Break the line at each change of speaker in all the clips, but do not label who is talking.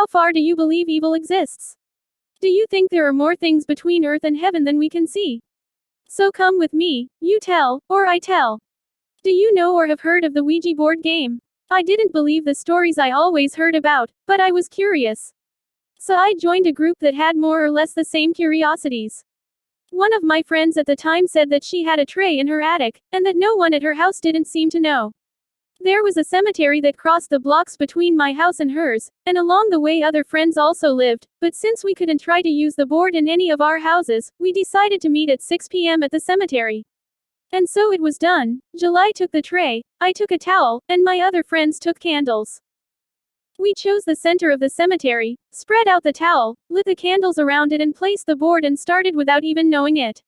How far do you believe evil exists? Do you think there are more things between earth and heaven than we can see? So come with me, you tell, or I tell. Do you know or have heard of the Ouija board game? I didn't believe the stories I always heard about, but I was curious. So I joined a group that had more or less the same curiosities. One of my friends at the time said that she had a tray in her attic, and that no one at her house didn't seem to know. There was a cemetery that crossed the blocks between my house and hers, and along the way other friends also lived, but since we couldn't try to use the board in any of our houses, we decided to meet at 6 p.m. at the cemetery. And so it was done. July took the tray, I took a towel, and my other friends took candles. We chose the center of the cemetery, spread out the towel, lit the candles around it and placed the board and started without even knowing it.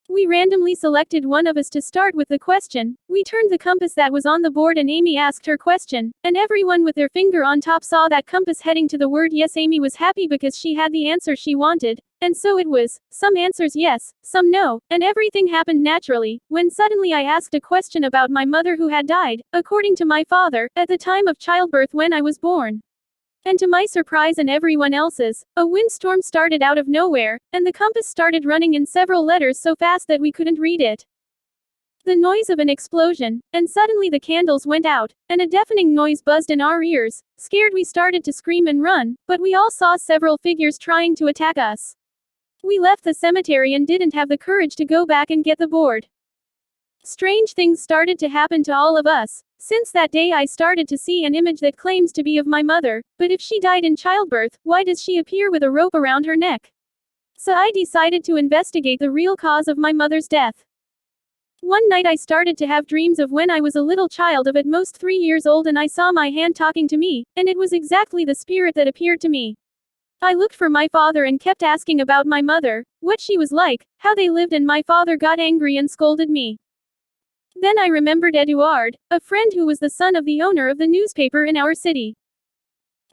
We randomly selected one of us to start with the question. We turned the compass that was on the board and Amy asked her question, and everyone with their finger on top saw that compass heading to the word yes. Amy was happy because she had the answer she wanted, and so it was. Some answers yes, some no, and everything happened naturally, when suddenly I asked a question about my mother who had died, according to my father, at the time of childbirth when I was born. And to my surprise and everyone else's, a windstorm started out of nowhere, and the compass started running in several letters so fast that we couldn't read it. The noise of an explosion, and suddenly the candles went out, and a deafening noise buzzed in our ears. Scared we started to scream and run, but we all saw several figures trying to attack us. We left the cemetery and didn't have the courage to go back and get the board. Strange things started to happen to all of us. Since that day I started to see an image that claims to be of my mother, but if she died in childbirth, why does she appear with a rope around her neck? So I decided to investigate the real cause of my mother's death. One night I started to have dreams of when I was a little child of at most 3 years old and I saw my hand talking to me, and it was exactly the spirit that appeared to me. I looked for my father and kept asking about my mother, what she was like, how they lived, and my father got angry and scolded me. Then I remembered Eduard, a friend who was the son of the owner of the newspaper in our city.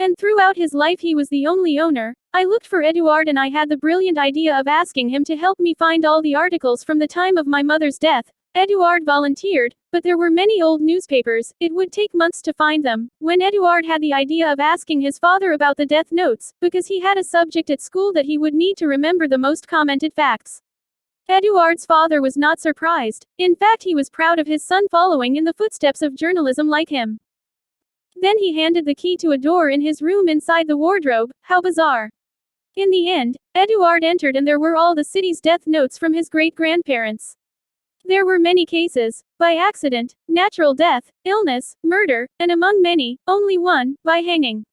And throughout his life he was the only owner. I looked for Eduard and I had the brilliant idea of asking him to help me find all the articles from the time of my mother's death. Eduard volunteered, but there were many old newspapers, it would take months to find them. When Eduard had the idea of asking his father about the death notes, because he had a subject at school that he would need to remember the most commented facts. Eduard's father was not surprised. In fact, he was proud of his son following in the footsteps of journalism like him. Then he handed the key to a door in his room inside the wardrobe. How bizarre. In the end, Eduard entered and there were all the city's death notes from his great-grandparents. There were many cases, by accident, natural death, illness, murder, and among many, only one, by hanging.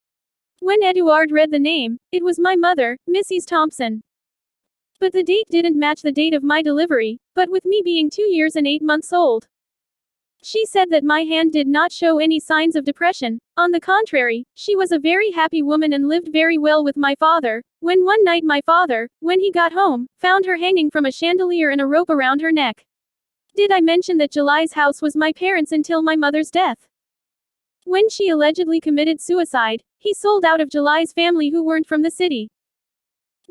When Eduard read the name, it was my mother, Mrs. Thompson. But the date didn't match the date of my delivery, but with me being 2 years and 8 months old. She said that my hand did not show any signs of depression. On the contrary, she was a very happy woman and lived very well with my father, when one night my father, when he got home, found her hanging from a chandelier and a rope around her neck. Did I mention that July's house was my parents' until my mother's death? When she allegedly committed suicide, he sold out of July's family who weren't from the city.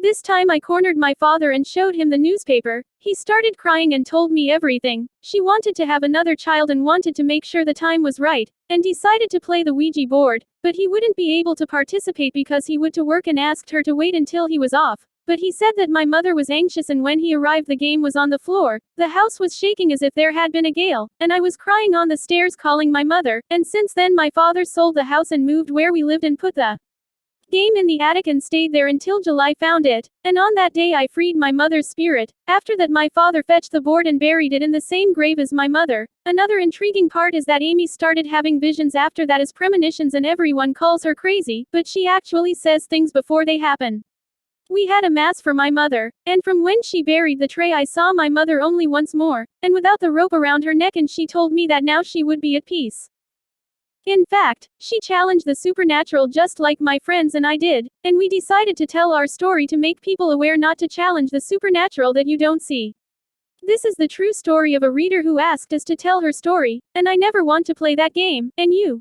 This time I cornered my father and showed him the newspaper. He started crying and told me everything. She wanted to have another child and wanted to make sure the time was right, and decided to play the Ouija board, but he wouldn't be able to participate because he would to work and asked her to wait until he was off. But he said that my mother was anxious and when he arrived the game was on the floor, the house was shaking as if there had been a gale, and I was crying on the stairs calling my mother, and since then my father sold the house and moved where we lived and put the game in the attic and stayed there until July found it, and on that day I freed my mother's spirit. After that my father fetched the board and buried it in the same grave as my mother. Another intriguing part is that Amy started having visions after that as premonitions and everyone calls her crazy, but she actually says things before they happen. We had a mass for my mother, and from when she buried the tray I saw my mother only once more, and without the rope around her neck, and she told me that now she would be at peace. In fact, she challenged the supernatural just like my friends and I did, and we decided to tell our story to make people aware not to challenge the supernatural that you don't see. This is the true story of a reader who asked us to tell her story, and I never want to play that game, and you.